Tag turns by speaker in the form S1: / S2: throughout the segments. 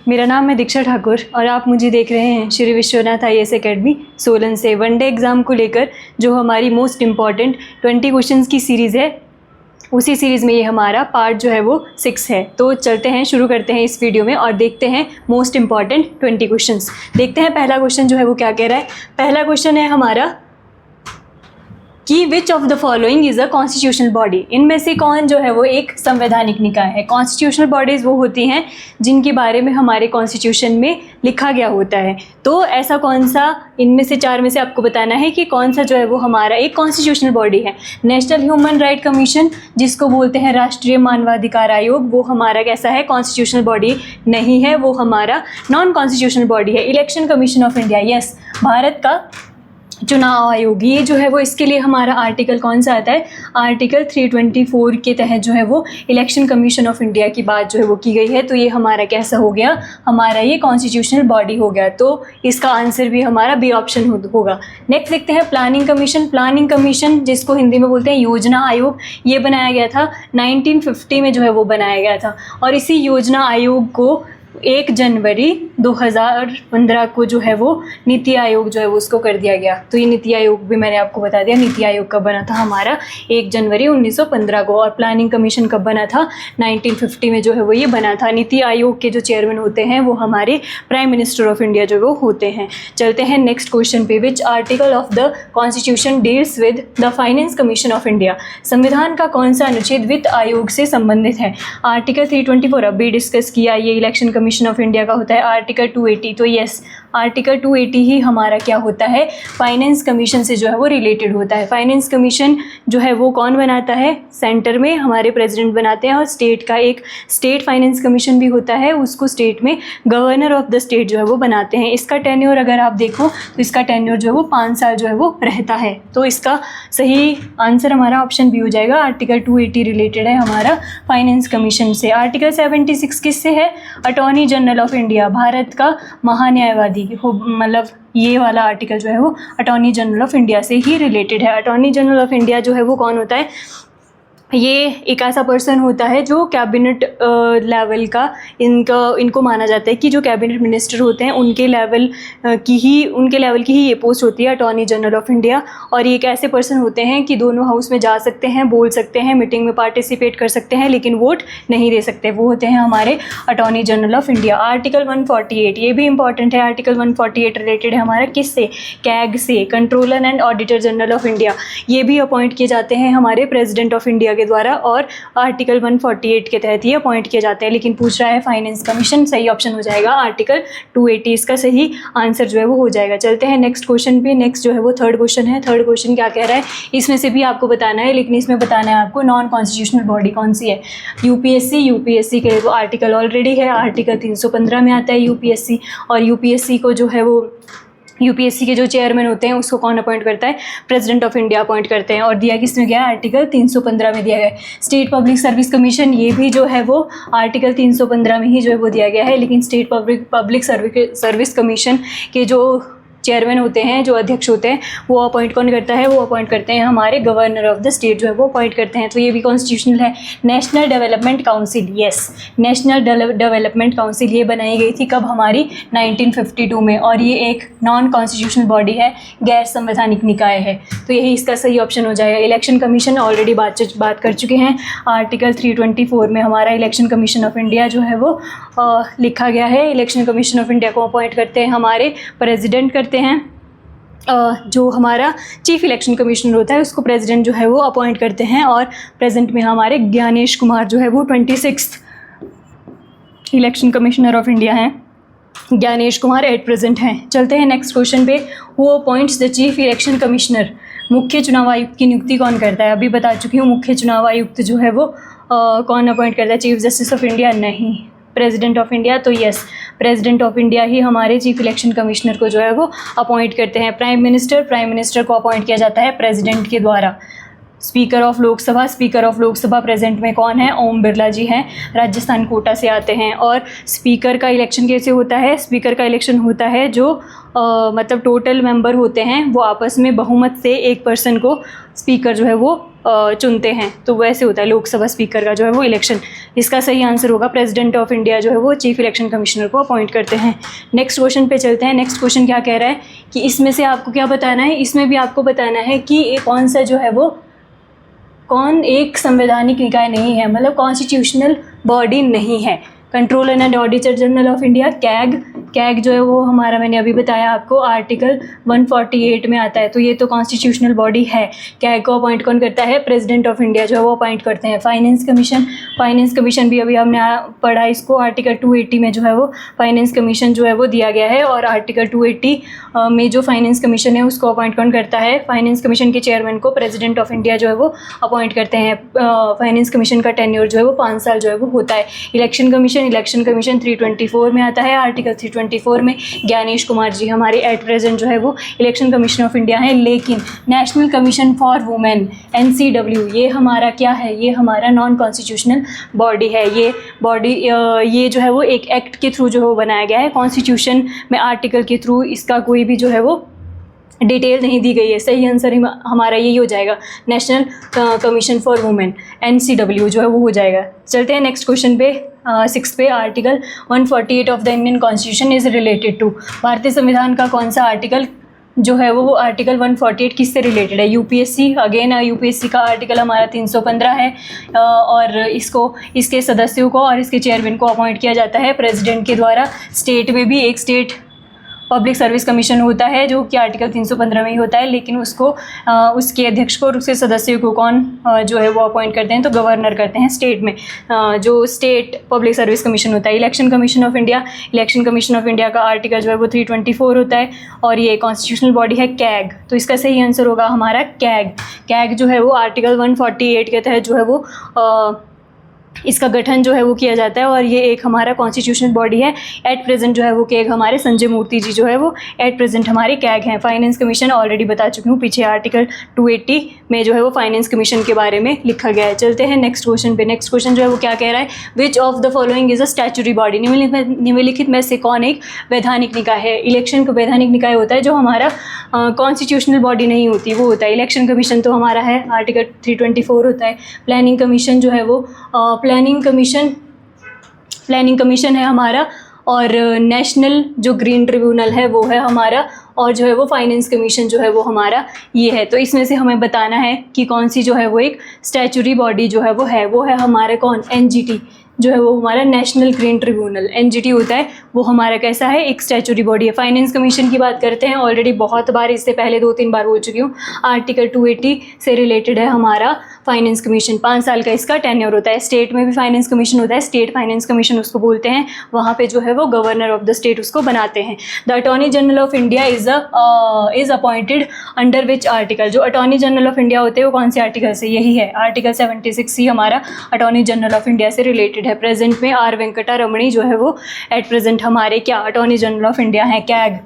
S1: मेरा नाम है दीक्षा ठाकुर और आप मुझे देख रहे हैं श्री विश्वनाथ IAS एकेडमी सोलन से वनडे एग्ज़ाम को लेकर जो हमारी मोस्ट इम्पॉर्टेंट 20 क्वेश्चंस की सीरीज़ है, उसी सीरीज़ में ये हमारा पार्ट जो है वो 6 है। तो चलते हैं, शुरू करते हैं इस वीडियो में और देखते हैं मोस्ट इम्पॉर्टेंट 20 क्वेश्चंस। देखते हैं पहला क्वेश्चन जो है वो क्या कह रहा है। पहला क्वेश्चन है हमारा कि विच of the following is a constitutional body. इनमें से कौन जो है वो एक संवैधानिक निकाय है। कॉन्स्टिट्यूशनल बॉडीज़ वो होती हैं जिनके बारे में हमारे कॉन्स्टिट्यूशन में लिखा गया होता है। तो ऐसा कौन सा इनमें से 4 में से आपको बताना है कि कौन सा जो है वो हमारा एक कॉन्स्टिट्यूशनल बॉडी है। नेशनल ह्यूमन राइट कमीशन, जिसको बोलते हैं राष्ट्रीय मानवाधिकार आयोग, वो हमारा कैसा है, कॉन्स्टिट्यूशनल बॉडी नहीं है, वो हमारा नॉन कॉन्स्टिट्यूशनल बॉडी है। Election commission of India, yes, Bharat का चुनाव आयोग, ये जो है वो इसके लिए हमारा आर्टिकल कौन सा आता है, आर्टिकल 324 के तहत जो है वो इलेक्शन कमीशन ऑफ इंडिया की बात जो है वो की गई है। तो ये हमारा कैसा हो गया, हमारा ये कॉन्स्टिट्यूशनल बॉडी हो गया। तो इसका आंसर भी हमारा बी ऑप्शन होगा। नेक्स्ट देखते हैं प्लानिंग कमीशन। प्लानिंग कमीशन, जिसको हिंदी में बोलते हैं योजना आयोग, ये बनाया गया था 1950 में जो है वो बनाया गया था। और इसी योजना आयोग को 1 जनवरी 2015 को जो है वो नीति आयोग जो है वो उसको कर दिया गया। तो ये नीति आयोग भी मैंने आपको बता दिया, नीति आयोग कब बना था हमारा 1 जनवरी 1915 को। और प्लानिंग कमीशन कब बना था, 1950 में जो है वो ये बना था। नीति आयोग के जो चेयरमैन होते हैं वो हमारे प्राइम मिनिस्टर ऑफ इंडिया जो वो होते हैं। चलते हैं नेक्स्ट क्वेश्चन पे। Which article of the constitution deals with the finance commission of India. संविधान का कौन सा अनुच्छेद वित्त आयोग से संबंधित है। आर्टिकल 324 अभी डिस्कस किया, ये इलेक्शन कमीशन ऑफ इंडिया का होता है। आर्टिकल 280, तो यस, आर्टिकल 280 ही हमारा क्या होता है, फाइनेंस कमीशन से जो है वो रिलेटेड होता है। फाइनेंस कमीशन जो है वो कौन बनाता है, सेंटर में हमारे प्रेसिडेंट बनाते हैं, और स्टेट का एक स्टेट फाइनेंस कमीशन भी होता है, उसको स्टेट में गवर्नर ऑफ द स्टेट जो है वो बनाते हैं। इसका टेन्योर अगर आप देखो तो इसका टेन्योर जो है वो 5 साल जो है वो रहता है। तो इसका सही आंसर हमारा ऑप्शन बी हो जाएगा। आर्टिकल 280 रिलेटेड है हमारा फाइनेंस कमीशन से। आर्टिकल 76 किससे है, attorney general of India, Bharat का महान्यायवादी, मतलब ये वाला आर्टिकल जो है वो अटॉर्नी जनरल ऑफ इंडिया से ही रिलेटेड है। अटॉर्नी जनरल ऑफ इंडिया जो है वो कौन होता है, ये एक ऐसा पर्सन होता है जो कैबिनेट लेवल का इनको माना जाता है कि जो कैबिनेट मिनिस्टर होते हैं उनके लेवल की ही ये पोस्ट होती है, अटॉर्नी जनरल ऑफ इंडिया। और ये एक ऐसे पर्सन होते हैं कि दोनों हाउस में जा सकते हैं, बोल सकते हैं, मीटिंग में पार्टिसिपेट कर सकते हैं, लेकिन वोट नहीं दे सकते। वो होते हैं हमारे attorney general of India. Article 148, ये भी इंपॉर्टेंट है। आर्टिकल 148 रिलेटेड है हमारा किससे, कैग से, controller and auditor general of India. ये भी अपॉइंट किए जाते हैं हमारे प्रेसिडेंट ऑफ इंडिया के द्वारा, और आर्टिकल 148 के तहत ये अपॉइंट किए जाते हैं। लेकिन पूछ रहा है फाइनेंस कमीशन, सही ऑप्शन हो जाएगा आर्टिकल 280, इसका सही आंसर जो है वो हो जाएगा। चलते हैं नेक्स्ट क्वेश्चन पे। नेक्स्ट जो है वो थर्ड क्वेश्चन है। थर्ड क्वेश्चन क्या कह रहा है, इसमें से भी आपको बताना है, लेकिन इसमें बताना है आपको नॉन कॉन्स्टिट्यूशनल बॉडी कौन सी है। यूपीएससी के लिए वो आर्टिकल ऑलरेडी है, आर्टिकल 315 में आता है यूपीएससी। और यूपीएससी को जो है वो यूपीएससी के जो चेयरमैन होते हैं उसको कौन अपॉइंट करता है, प्रेसिडेंट ऑफ इंडिया अपॉइंट करते हैं। और दिया किसमें गया है, आर्टिकल 315 में दिया गया है। स्टेट पब्लिक सर्विस कमीशन, ये भी जो है वो आर्टिकल 315 में ही जो है वो दिया गया है। लेकिन स्टेट पब्लिक सर्विस कमीशन के जो चेयरमैन होते हैं, जो अध्यक्ष होते हैं, वो अपॉइंट कौन करता है, वो अपॉइंट करते हैं हमारे गवर्नर ऑफ द स्टेट जो है वो अपॉइंट करते हैं। तो ये भी कॉन्स्टिट्यूशनल है। National development council, yes, national development council ये बनाई गई थी कब, हमारी 1952 में। और ये एक नॉन कॉन्स्टिट्यूशनल बॉडी है, गैर संवैधानिक निकाय है। तो यही इसका सही ऑप्शन हो जाएगा। इलेक्शन कमीशन ऑलरेडी बात कर चुके हैं। आर्टिकल 324 में हमारा इलेक्शन कमीशन ऑफ इंडिया जो है वो लिखा गया है। इलेक्शन कमीशन ऑफ इंडिया को अपॉइंट करते हैं हमारे प्रेसिडेंट करते हैं, जो हमारा चीफ इलेक्शन कमिश्नर होता है उसको प्रेसिडेंट जो है वो अपॉइंट करते हैं। और प्रेजेंट में हमारे ज्ञानेश कुमार जो है वो 26th election commissioner of India हैं। ज्ञानेश कुमार एट प्रेजेंट हैं। चलते हैं नेक्स्ट क्वेश्चन पे। Who appoints the chief election commissioner, मुख्य चुनाव आयुक्त की नियुक्ति कौन करता है। अभी बता चुकी हूँ, मुख्य चुनाव आयुक्त जो है वो कौन अपॉइंट करता है, चीफ जस्टिस ऑफ इंडिया नहीं, प्रेसिडेंट ऑफ इंडिया। तो यस, प्रेसिडेंट ऑफ इंडिया ही हमारे चीफ इलेक्शन कमिश्नर को जो है वो अपॉइंट करते हैं। प्राइम मिनिस्टर को अपॉइंट किया जाता है प्रेसिडेंट के द्वारा। स्पीकर ऑफ लोकसभा प्रेजेंट में कौन है? ओम बिरला जी हैं, राजस्थान कोटा से आते हैं। और स्पीकर का इलेक्शन कैसे होता है? स्पीकर का इलेक्शन होता है जो मतलब टोटल मेंबर होते हैं वो आपस में बहुमत से एक पर्सन को स्पीकर जो है वो चुनते हैं, तो वैसे होता है लोकसभा स्पीकर का जो है वो इलेक्शन। इसका सही आंसर होगा प्रेसिडेंट ऑफ इंडिया जो है वो चीफ इलेक्शन कमिश्नर को अपॉइंट करते हैं। नेक्स्ट क्वेश्चन पे चलते हैं। नेक्स्ट क्वेश्चन क्या कह रहा है कि इसमें से आपको क्या बताना है? इसमें भी आपको बताना है कि कौन सा जो है वो कौन एक संवैधानिक निकाय नहीं है, मतलब कॉन्स्टिट्यूशनल बॉडी नहीं है। Controller and auditor general of India CAG जो है वो हमारा, मैंने अभी बताया आपको, आर्टिकल 148 में आता है, तो ये तो कॉन्स्टिट्यूशनल बॉडी है। कैग को अपॉइंट कौन करता है? प्रेसिडेंट ऑफ इंडिया जो है वो अपॉइंट करते हैं। फाइनेंस कमीशन भी अभी हमने पढ़ा इसको, आर्टिकल 280 में जो है वो फाइनेंस कमीशन जो है वो दिया गया है, और आर्टिकल 280 में जो फाइनेंस कमीशन है उसको अपॉइंट कौन करता है? फाइनेंस कमीशन के चेयरमैन को प्रेसिडेंट ऑफ इंडिया जो है वो अपॉइंट करते हैं। फाइनेंस कमीशन का टेन्योर जो है वो 5 साल जो है वो होता है। इलेक्शन कमीशन 324 में आता है। आर्टिकल 324 में ज्ञानेश कुमार जी हमारे एट प्रेजेंट जो है वो इलेक्शन कमीशन ऑफ इंडिया हैं। लेकिन national commission for women NCW ये हमारा क्या है? ये हमारा नॉन कॉन्स्टिट्यूशनल बॉडी है। ये बॉडी ये जो है वो एक एक्ट के थ्रू जो है वो बनाया गया है। कॉन्स्टिट्यूशन में आर्टिकल के थ्रू इसका कोई भी जो है वो डिटेल नहीं दी गई है। सही आंसर हमारा यही हो जाएगा, national commission for women NCW जो है वो हो जाएगा। चलते हैं नेक्स्ट क्वेश्चन पे, 6 पे। Article 148 of the Indian constitution is related to, भारतीय संविधान का कौन सा आर्टिकल जो है वो आर्टिकल 148 किससे रिलेटेड है? यूपीएससी। अगेन यूपीएससी का आर्टिकल हमारा 315 है, और इसके सदस्यों को और इसके चेयरमैन को अपॉइंट किया जाता है प्रेसिडेंट के द्वारा। स्टेट में भी एक स्टेट पब्लिक सर्विस कमीशन होता है जो कि आर्टिकल 315 में ही होता है, लेकिन उसको उसके अध्यक्ष को और उसके सदस्यों को कौन जो है वो अपॉइंट करते हैं? तो गवर्नर करते हैं स्टेट में, जो स्टेट पब्लिक सर्विस कमीशन होता है। इलेक्शन कमीशन ऑफ इंडिया का आर्टिकल जो है वो 324 होता है, और ये कॉन्स्टिट्यूशनल बॉडी है कैग। तो इसका सही आंसर होगा हमारा कैग जो है वो आर्टिकल 148 के तहत जो है वो इसका गठन जो है वो किया जाता है, और ये एक हमारा कॉन्स्टिट्यूशनल बॉडी है। एट प्रेजेंट जो है वो कैग हमारे संजय मूर्ति जी जो है वो एट प्रेजेंट हमारे कैग हैं। फाइनेंस कमीशन ऑलरेडी बता चुकी हूँ पीछे, आर्टिकल 280 में जो है वो फाइनेंस कमीशन के बारे में लिखा गया है। चलते हैं नेक्स्ट क्वेश्चन पे। नेक्स्ट क्वेश्चन जो है वो क्या कह रहा है? विच of the following is a statutory body, निम्नलिखित में से कौन एक वैधानिक निकाय है? इलेक्शन का वैधानिक निकाय होता है जो हमारा कॉन्स्टिट्यूशनल बॉडी नहीं होती, वो होता है इलेक्शन कमीशन, तो हमारा है आर्टिकल 324 होता है। प्लानिंग कमीशन जो है वो प्लानिंग कमीशन है हमारा, और नेशनल जो ग्रीन ट्रिब्यूनल है वो है हमारा, और जो है वो फाइनेंस कमीशन जो है वो हमारा ये है। तो इसमें से हमें बताना है कि कौन सी जो है वो एक स्टैच्यूटरी बॉडी जो है वो है हमारा कौन? NGT जो है वो हमारा नेशनल ग्रीन ट्रिब्यूनल NGT होता है, वो हमारा कैसा है? एक स्टैच्यूटरी बॉडी है। फाइनेंस कमीशन की बात करते हैं, ऑलरेडी बहुत बार, इससे पहले 2-3 बार बोल चुकी हूँ। आर्टिकल 280 से रिलेटेड है हमारा फाइनेंस कमीशन, 5 साल का इसका टेन्योर होता है। स्टेट में भी फाइनेंस कमीशन होता है, स्टेट फाइनेंस कमीशन उसको बोलते हैं, वहाँ पे जो है वो गवर्नर ऑफ द स्टेट उसको बनाते हैं। The attorney general of India is appointed under which article, जो अटॉर्नी जनरल ऑफ इंडिया होते हैं वो कौन से आर्टिकल से? यही है आर्टिकल 76C हमारा अटॉर्नी जनरल ऑफ इंडिया से रिलेटेड है। प्रेजेंट में R वेंकटा रमणी जो है वो एट प्रेजेंट हमारे क्या? अटॉर्नी जनरल ऑफ इंडिया है। कैग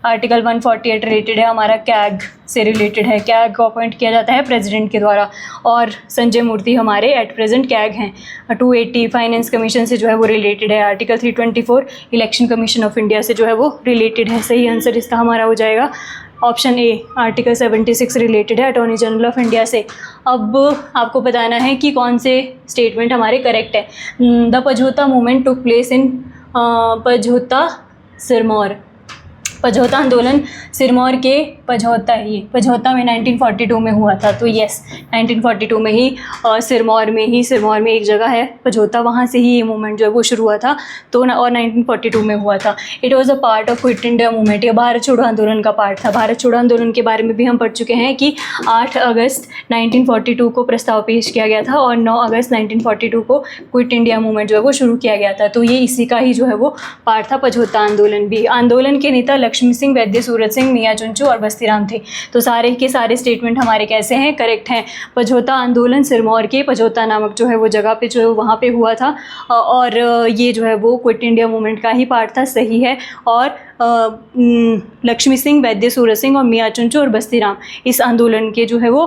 S1: आर्टिकल 148 रिलेटेड है हमारा, कैग से रिलेटेड है। कैग को अपॉइंट किया जाता है प्रेसिडेंट के द्वारा, और संजय मूर्ति हमारे एट प्रेजेंट कैग हैं। 280 फाइनेंस कमीशन से जो है वो रिलेटेड है। Article 324 election commission of India से जो है वो रिलेटेड है। सही आंसर इसका हमारा हो जाएगा ऑप्शन ए, आर्टिकल 76 रिलेटेड है अटॉर्नी जनरल ऑफ इंडिया से। अब आपको बताना है कि कौन से स्टेटमेंट हमारे करेक्ट है। The Pajhota movement took place in Pajhota आंदोलन सिरमौर के पझोता में 1942 में हुआ था। तो यस, 1942 में ही सिरमौर में एक जगह है पझोता, वहाँ से ही ये मूवमेंट जो है वो शुरू हुआ था, तो और 1942 में हुआ था। It was a part of quit India movement, ये भारत छोड़ो आंदोलन का पार्ट था। भारत छोड़ो आंदोलन के बारे में भी हम पढ़ चुके हैं कि 8 अगस्त 1942 को प्रस्ताव पेश किया गया था, और 9 अगस्त 1942 को क्विट इंडिया मूवमेंट जो है वो शुरू किया गया था। तो ये इसी का ही जो है वो पार्ट था पझोता आंदोलन भी। आंदोलन के नेता लक्ष्मी सिंह, वैद्य सूरज सिंह, मियाँ चुनचू और बस्तीराम थे। तो सारे के सारे स्टेटमेंट हमारे कैसे हैं? करेक्ट हैं। पझोता आंदोलन सिरमौर के पझोता नामक जो है वो जगह पे जो है वहाँ पे हुआ था, और ये जो है वो क्विट इंडिया मूवमेंट का ही पार्ट था। सही है। और लक्ष्मी सिंह, वैद्य सूरज सिंह और मियाँ चुनचू और बस्तीराम इस आंदोलन के जो है वो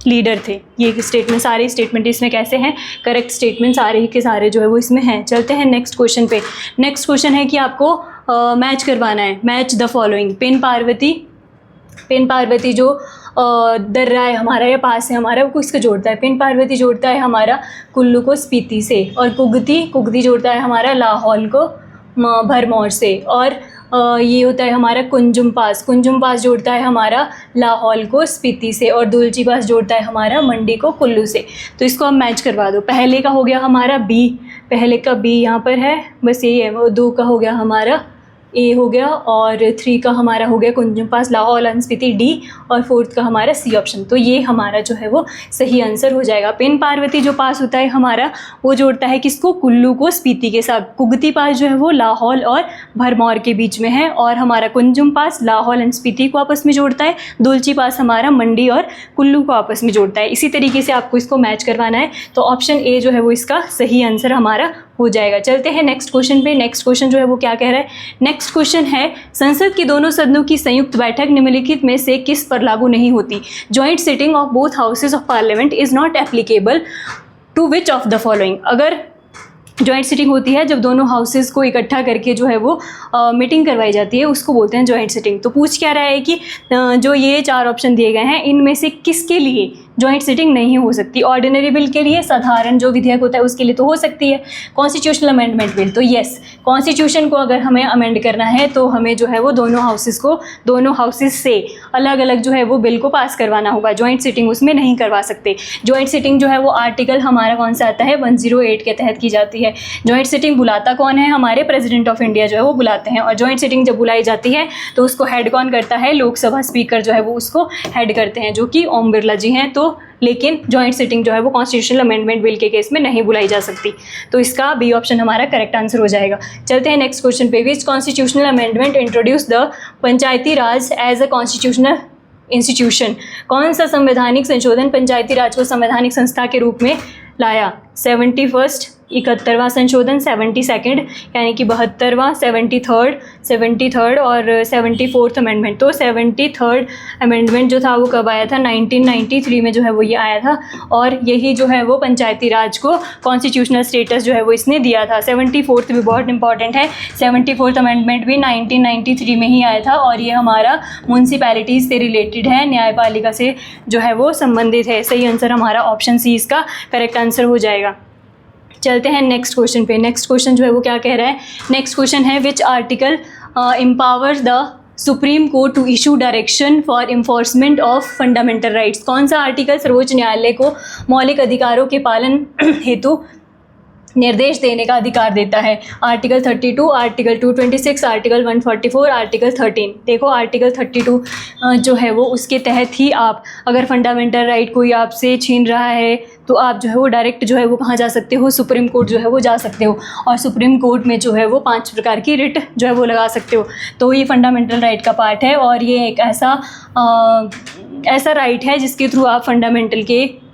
S1: लीडर थे। ये स्टेटमेंट, सारे स्टेटमेंट इसमें कैसे हैं, करेक्ट स्टेटमेंट सारे के सारे जो है वो इसमें हैं। चलते हैं नेक्स्ट क्वेश्चन पे। नेक्स्ट क्वेश्चन है कि आपको मैच करवाना है, match the following. Pen Parvati जो दर्रा है हमारा या पास है हमारा, वो किसको जोड़ता है? पेन पार्वती जोड़ता है हमारा कुल्लू को स्पीति से, और कुगती जोड़ता है हमारा लाहौल को भरमौर से, और ये होता है हमारा कुंजुम पास जोड़ता है हमारा लाहौल को स्पीति से, और दुलची पास जोड़ता है हमारा मंडी को कुल्लू से। तो इसको हम मैच करवा दो। पहले का हो गया हमारा बी, पहले का बी यहाँ पर है, बस यही है। वो 2 का हो गया हमारा ए हो गया, और 3 का हमारा हो गया कुंजुम पास लाहौल एंड स्पीति डी, और 4th का हमारा सी ऑप्शन। तो ये हमारा जो है वो सही आंसर हो जाएगा। पेन पार्वती जो पास होता है हमारा, वो जोड़ता है किसको? कुल्लू को स्पीति के साथ। कुगती पास जो है वो लाहौल और भरमौर के बीच में है, और हमारा कुंजुम पास लाहौल एंड स्पीति को आपस में जोड़ता है। दुलची पास हमारा मंडी और कुल्लू को आपस में जोड़ता है। इसी तरीके से आपको इसको मैच करवाना है, तो ऑप्शन ए जो है वो इसका सही आंसर हमारा हो जाएगा। चलते हैं नेक्स्ट क्वेश्चन पे। नेक्स्ट क्वेश्चन जो है वो क्या कह रहा है? नेक्स्ट क्वेश्चन है, संसद की दोनों सदनों की संयुक्त बैठक निम्नलिखित में से किस पर लागू नहीं होती? Joint sitting of both houses of parliament is not applicable to which of the following. अगर जॉइंट सिटिंग होती है जब दोनों हाउसेज को इकट्ठा करके जो है वो मीटिंग करवाई जाती है, उसको बोलते हैं जॉइंट सिटिंग। तो पूछ क्या रहा है कि जो ये 4 ऑप्शन दिए गए हैं, इनमें से किसके लिए जॉइंट सिटिंग नहीं हो सकती? ऑर्डिनरी बिल के लिए, साधारण जो विधेयक होता है उसके लिए तो हो सकती है। कॉन्स्टिट्यूशनल अमेंडमेंट बिल, तो येस, कॉन्स्टिट्यूशन को अगर हमें अमेंड करना है तो हमें जो है वो दोनों हाउसेज से अलग अलग जो है वो बिल को पास करवाना होगा। जॉइंट सिटिंग उसमें नहीं करवा सकते। जॉइंट सिटिंग जो है वो आर्टिकल हमारा कौन सा आता है? 108 के तहत की जाती है। जॉइंट सिटिंग बुलाता कौन है? हमारे प्रेसिडेंट ऑफ इंडिया जो है वो बुलाते हैं। और जॉइंट सिटिंग जब बुलाई जाती है तो उसको हेड कौन करता है? लोकसभा स्पीकर जो है वो उसको हेड करते हैं, जो कि ओम बिरला जी हैं। तो लेकिन जॉइंट सिटिंग जो है वो कॉन्स्टिट्यूशनल अमेंडमेंट बिल के केस में नहीं बुलाई जा सकती। तो इसका बी ऑप्शन हमारा करेक्ट आंसर हो जाएगा। चलते हैं नेक्स्ट क्वेश्चन पे। Which constitutional amendment introduce the Panchayati Raj as a constitutional institution? कौन सा संवैधानिक संशोधन पंचायती राज को संवैधानिक संस्था के रूप में लाया? 71वां संशोधन, 72nd यानी कि 72वां, 73rd और 74th अमेंडमेंट। तो 73rd अमेंडमेंट जो था वो कब आया था? 1993 में जो है वो ये आया था, और यही जो है वो पंचायती राज को कॉन्स्टिट्यूशनल स्टेटस जो है वो इसने दिया था। 74th भी बहुत इंपॉर्टेंट है। 74th अमेंडमेंट भी 1993 में ही आया था, और ये हमारा म्यूनसिपैलिटीज़ से रिलेटेड है, न्यायपालिका से जो है वो संबंधित है। सही आंसर हमारा ऑप्शन सी इसका करेक्ट आंसर हो जाएगा। चलते हैं नेक्स्ट क्वेश्चन पे। नेक्स्ट क्वेश्चन जो है वो क्या कह रहा है? नेक्स्ट क्वेश्चन है, which article empowers the supreme court to issue direction for enforcement of fundamental rights? कौन सा आर्टिकल सर्वोच्च न्यायालय को मौलिक अधिकारों के पालन हेतु निर्देश देने का अधिकार देता है? Article 32, article 226, article 144, article 13। देखो आर्टिकल 32 जो है वो उसके तहत ही आप अगर फंडामेंटल राइट कोई आपसे छीन रहा है तो आप जो है वो डायरेक्ट जो है वो कहाँ जा सकते हो? सुप्रीम कोर्ट जो है वो जा सकते हो, और सुप्रीम कोर्ट में जो है वो 5 प्रकार की रिट जो है वो लगा सकते हो। तो ये फंडामेंटल राइट का पार्ट है, और ये एक ऐसा राइट है जिसके थ्रू आप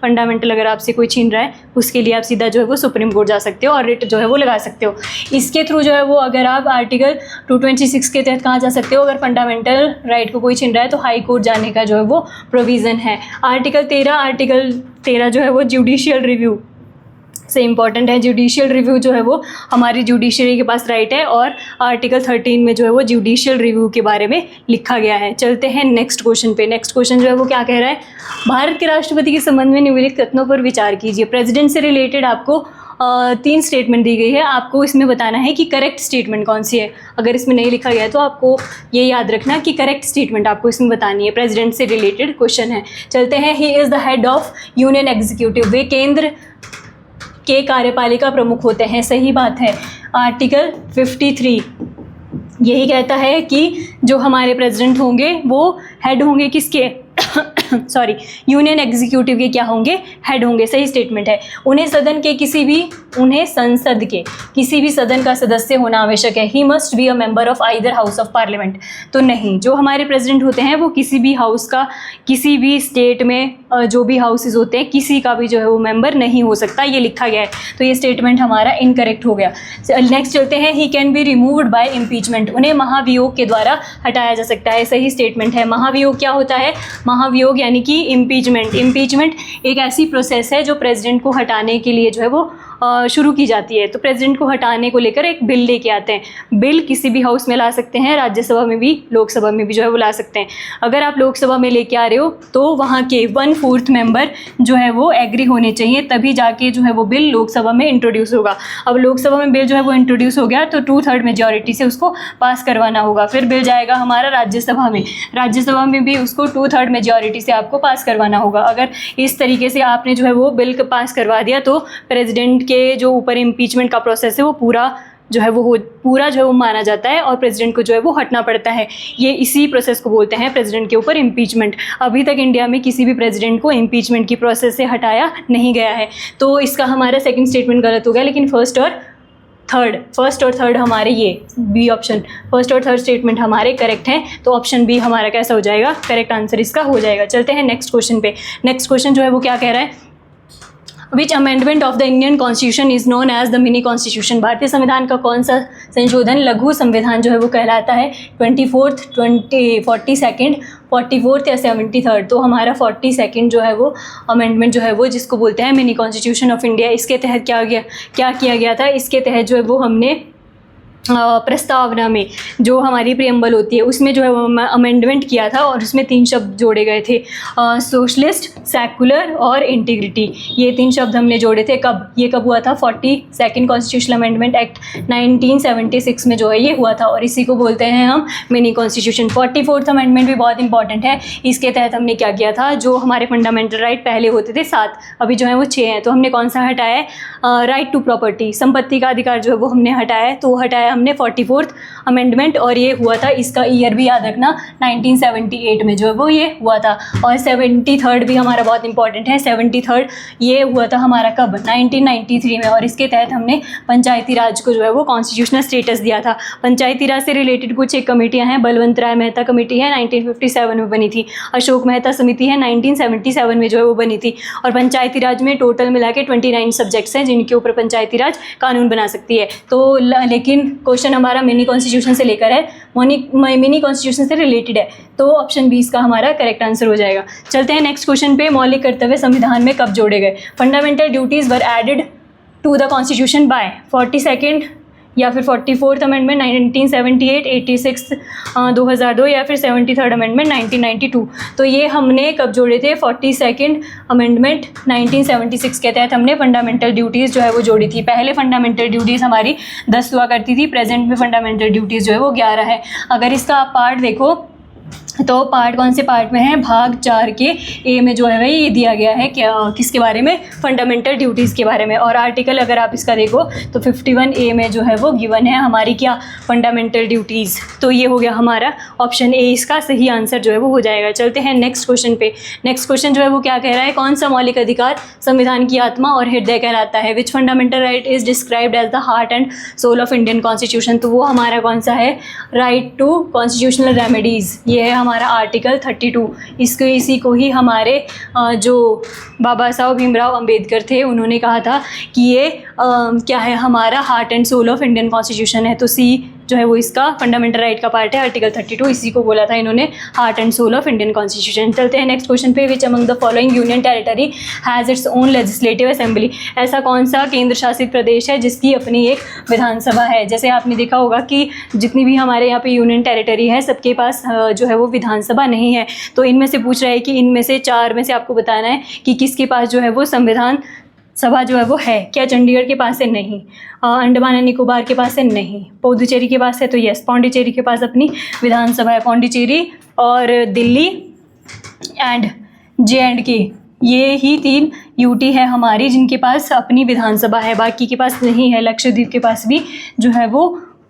S1: फंडामेंटल अगर आपसे कोई छीन रहा है उसके लिए आप सीधा जो है वो सुप्रीम कोर्ट जा सकते हो और रिट जो है वो लगा सकते हो। इसके थ्रू जो है वो अगर आप आर्टिकल 226 के तहत कहाँ जा सकते हो? अगर फंडामेंटल राइट को कोई छीन रहा है तो हाई कोर्ट जाने का जो है वो प्रोविज़न है। आर्टिकल 13 जो है वो जुडिशियल रिव्यू से इम्पॉर्टेंट है। जुडिशियल रिव्यू जो है वो हमारी जुडिशरी के पास राइट है, और आर्टिकल 13 में जो है वो जुडिशियल रिव्यू के बारे में लिखा गया है। चलते हैं नेक्स्ट क्वेश्चन पे। नेक्स्ट क्वेश्चन जो है वो क्या कह रहा है? भारत के राष्ट्रपति के संबंध में निम्नलिखित कथनों पर विचार कीजिए। प्रेसिडेंट से रिलेटेड आपको 3 स्टेटमेंट दी गई है, आपको इसमें बताना है कि करेक्ट स्टेटमेंट कौन सी है। अगर इसमें नहीं लिखा गया है तो आपको ये याद रखना कि करेक्ट स्टेटमेंट आपको इसमें बतानी है। प्रेसिडेंट से रिलेटेड क्वेश्चन है। चलते हैं। He is the head of union executive. वे केंद्र के कार्यपालिका प्रमुख होते हैं। सही बात है। आर्टिकल 53 यही कहता है कि जो हमारे प्रेसिडेंट होंगे वो हेड होंगे किसके? सॉरी, यूनियन एग्जीक्यूटिव के क्या होंगे? हेड होंगे। सही स्टेटमेंट है। उन्हें संसद के किसी भी सदन का सदस्य होना आवश्यक है। He must be a member of either house of parliament. तो नहीं, जो हमारे प्रेसिडेंट होते हैं वो किसी भी हाउस का, किसी भी स्टेट में जो भी हाउसेज होते हैं किसी का भी जो है वो मेंबर नहीं हो सकता, ये लिखा गया है। तो ये स्टेटमेंट हमारा इनकरेक्ट हो गया। नेक्स्ट चलते हैं। He can be removed by impeachment. उन्हें महाभियोग के द्वारा हटाया जा सकता है। सही स्टेटमेंट है। महाभियोग क्या होता है? महाभियोग नियोग यानी कि इम्पीचमेंट। इम्पीचमेंट एक ऐसी प्रोसेस है जो प्रेसिडेंट को हटाने के लिए जो है वो शुरू की जाती है। तो प्रेसिडेंट को हटाने को लेकर एक बिल लेके आते हैं। बिल किसी भी हाउस में ला सकते हैं, राज्यसभा में भी, लोकसभा में भी जो है वो ला सकते हैं। अगर आप लोकसभा में लेके आ रहे हो तो वहाँ के 1/4 मेंबर जो है वो एग्री होने चाहिए, तभी जाके जो है वो बिल लोकसभा में इंट्रोड्यूस होगा। अब लोकसभा में बिल जो है वो इंट्रोड्यूस हो गया तो 2/3 मेजॉरिटी से उसको पास करवाना होगा। फिर बिल जाएगा हमारा राज्यसभा में, राज्यसभा में भी उसको 2/3 मेजॉरिटी से आपको पास करवाना होगा। अगर इस तरीके से आपने जो है वो बिल पास करवा दिया तो प्रेसिडेंट के जो ऊपर इम्पीचमेंट का प्रोसेस है वो पूरा जो है वो माना जाता है और प्रेसिडेंट को जो है वो हटना पड़ता है। ये इसी प्रोसेस को बोलते हैं प्रेसिडेंट के ऊपर इम्पीचमेंट। अभी तक इंडिया में किसी भी प्रेसिडेंट को इम्पीचमेंट की प्रोसेस से हटाया नहीं गया है। तो इसका हमारा सेकंड स्टेटमेंट गलत हो गया, लेकिन फर्स्ट और थर्ड हमारे, ये बी ऑप्शन, फर्स्ट और थर्ड स्टेटमेंट हमारे करेक्ट हैं। तो ऑप्शन बी हमारा कैसा हो जाएगा, करेक्ट आंसर इसका हो जाएगा। चलते हैं नेक्स्ट क्वेश्चन पे। नेक्स्ट क्वेश्चन जो है वो क्या कह रहा है, which amendment of the Indian constitution is known as the mini constitution. भारतीय संविधान का कौन सा संशोधन लघु संविधान जो है वो कहलाता है। 24th, 42nd, 44th या 73rd। तो हमारा 42nd जो है वो अमेंडमेंट जो है वो जिसको बोलते हैं मिनी कॉन्स्टिट्यूशन ऑफ इंडिया। इसके तहत क्या किया गया था, इसके तहत जो है वो हमने प्रस्तावना में जो हमारी प्रियम्बल होती है उसमें जो है वो अमेंडमेंट किया था और उसमें 3 शब्द जोड़े गए थे, सोशलिस्ट, सेकुलर और इंटीग्रिटी। ये 3 शब्द हमने जोड़े थे। ये कब हुआ था, 42nd कॉन्स्टिट्यूशनल अमेंडमेंट एक्ट 1976 में जो है ये हुआ था और इसी को बोलते हैं हम मिनी कॉन्स्टिट्यूशन। 44th अमेंडमेंट भी बहुत इंपॉर्टेंट है। इसके तहत हमने क्या किया था, जो हमारे फंडामेंटल राइट पहले होते थे 7, अभी जो है वो 6 हैं। तो हमने कौन सा हटाया है, राइट टू प्रॉपर्टी, संपत्ति का अधिकार जो है वो हमने हटाया है। तो हटाया हमने 44th अमेंडमेंट और ये हुआ था, इसका ईयर भी याद रखना, 1978 में जो है वो ये हुआ था। और 73rd भी हमारा बहुत इंपॉर्टेंट है। 73rd ये हुआ था हमारा कब, 1993 में, और इसके तहत हमने पंचायती राज को जो है वो कॉन्स्टिट्यूशनल स्टेटस दिया था। पंचायती राज से रिलेटेड कुछ एक कमेटियाँ हैं। बलवंत राय मेहता कमेटी है, 1957 में बनी थी। अशोक मेहता समिति है, 1977 में जो है वो बनी थी। और पंचायती राज में टोटल मिला के 29 सब्जेक्ट्स हैं जिनके ऊपर पंचायती राज कानून बना सकती है। तो लेकिन क्वेश्चन हमारा मिनी कॉन्स्टिट्यूशन से लेकर है, मिनी कॉन्स्टिट्यूशन से रिलेटेड है, तो ऑप्शन 20 का हमारा करेक्ट आंसर हो जाएगा। चलते हैं नेक्स्ट क्वेश्चन पे। मौलिक कर्तव्य संविधान में कब जोड़े गए। Fundamental duties were added to the constitution by 42nd या फिर 44th अमेंडमेंट 1978, 86 2002 या फिर 73rd अमेंडमेंट 1992। तो ये हमने कब जोड़े थे, 42nd अमेंडमेंट 1976 के तहत हमने फंडामेंटल ड्यूटीज़ जो है वो जोड़ी थी। पहले फंडामेंटल ड्यूटीज़ हमारी 10 हुआ करती थी, प्रेजेंट में फंडामेंटल ड्यूटीज़ जो है वो 11 है। अगर इसका आप पार्ट देखो तो पार्ट कौन से पार्ट में है, भाग 4 के ए में जो है वही ये दिया गया है, क्या किसके बारे में, फंडामेंटल ड्यूटीज़ के बारे में। और आर्टिकल अगर आप इसका देखो तो 51A में जो है वो गिवन है हमारी क्या, फंडामेंटल ड्यूटीज़। तो ये हो गया हमारा ऑप्शन ए, इसका सही आंसर जो है वो हो जाएगा। चलते हैं नेक्स्ट क्वेश्चन पे। नेक्स्ट क्वेश्चन जो है वो क्या कह रहा है, कौन सा मौलिक अधिकार संविधान की आत्मा और हृदय कहलाता है। Which fundamental right is described as the heart and soul of Indian constitution. तो वो हमारा कौन सा है, राइट टू कॉन्स्टिट्यूशनल रेमेडीज़। ये है हमारा आर्टिकल 32। इसी को ही हमारे जो बाबा साहब भीमराव अंबेडकर थे उन्होंने कहा था कि ये क्या है, हमारा heart and soul of Indian constitution है। तो सी जो है वो इसका फंडामेंटल राइट का पार्ट है, आर्टिकल 32। इसी को बोला था इन्होंने heart and soul of Indian constitution. चलते हैं नेक्स्ट क्वेश्चन पे। Which among the following union territory has its own legislative assembly. ऐसा कौन सा केंद्र शासित प्रदेश है जिसकी अपनी एक विधानसभा है। जैसे आपने देखा होगा कि जितनी भी हमारे यहाँ पे यूनियन टेरिटरी है सबके पास जो है वो विधानसभा नहीं है। तो इनमें से पूछ रहा है कि इनमें से 4 में से आपको बताना है कि किसके पास जो है वो संविधान सभा जो है वो है। क्या चंडीगढ़ के पास है, नहीं। अंडमान एंड निकोबार के पास है, नहीं। पुडुचेरी के पास है, तो यस। पौंडीचेरी के पास अपनी विधानसभा है। पौंडीचेरी और दिल्ली एंड J&K, ये ही 3 यूटी है हमारी जिनके पास अपनी विधानसभा है, बाकी के पास नहीं है। लक्षद्वीप के पास भी जो है वो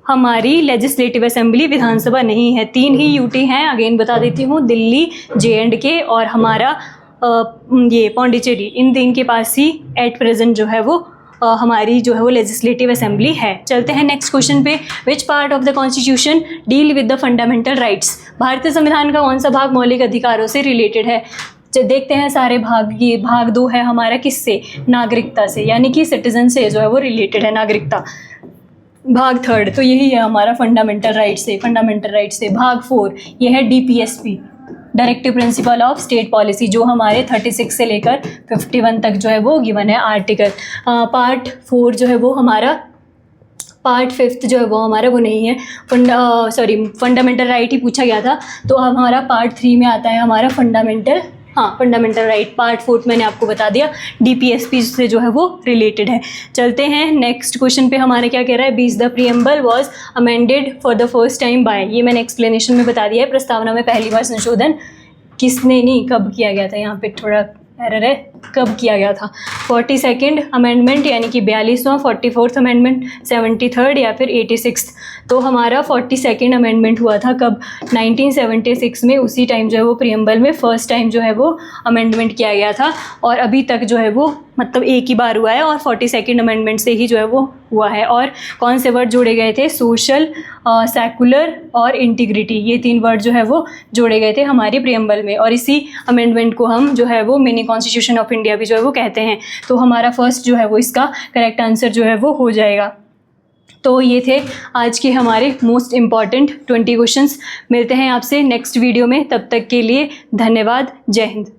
S1: हमारी लेजिस्लेटिव असेंबली विधानसभा नहीं है। 3 ही यूटी हैं, अगेन बता देती हूँ, दिल्ली, J&K और हमारा ये पौंडीचेरी। इन 3 के पास ही एट प्रेजेंट जो है वो हमारी जो है वो लेजिस्लेटिव असेंबली है। चलते हैं नेक्स्ट क्वेश्चन पे। Which part of the constitution deal with the fundamental rights. भारतीय संविधान का कौन सा भाग मौलिक अधिकारों से रिलेटेड है। देखते हैं सारे भाग। ये भाग 2 है हमारा किससे, नागरिकता से, यानी कि सिटीजन से जो है वो रिलेटेड है नागरिकता। भाग 3 तो यही है हमारा फंडामेंटल राइट से। भाग 4 ये है DPSP, directive principle of state policy, जो हमारे 36 से लेकर 51 तक जो है वो गिवन है आर्टिकल। पार्ट 4 जो है वो हमारा, पार्ट 5 जो है वो हमारा वो नहीं है, फंडामेंटल राइट ही पूछा गया था, तो हमारा पार्ट 3 में आता है हमारा फंडामेंटल राइट। पार्ट 4 मैंने आपको बता दिया, DPSP से जो है वो रिलेटेड है। चलते हैं नेक्स्ट क्वेश्चन पे। हमारे क्या कह रहा है, बीस the preamble was amended for the first time by, ये मैंने एक्सप्लेनेशन में बता दिया है, प्रस्तावना में पहली बार संशोधन किसने, नहीं कब किया गया था, यहाँ पे थोड़ा एरर है, कब किया गया था। 42nd अमेंडमेंट यानी कि 42वां, 44th अमेंडमेंट, 73rd या फिर 86th। तो हमारा 42nd अमेंडमेंट हुआ था कब, 1976 में। उसी टाइम जो है वो प्रीएम्बल में फर्स्ट टाइम जो है वो अमेंडमेंट किया गया था, और अभी तक जो है वो मतलब एक ही बार हुआ है, और 42nd अमेंडमेंट से ही जो है वो हुआ है। और कौन से वर्ड जोड़े गए थे, सोशल, सेकुलर और इंटीग्रिटी, ये 3 वर्ड जो है वो जोड़े गए थे हमारी प्रीएम्बल में, और इसी अमेंडमेंट को हम जो है वो मिनी कॉन्स्टिट्यूशन ऑफ इंडिया भी जो है वो कहते हैं। तो हमारा फर्स्ट जो है वो इसका करेक्ट आंसर जो है वो हो जाएगा। तो ये थे आज के हमारे मोस्ट इम्पॉर्टेंट 20 क्वेश्चंस। मिलते हैं आपसे नेक्स्ट वीडियो में, तब तक के लिए धन्यवाद, जय हिंद।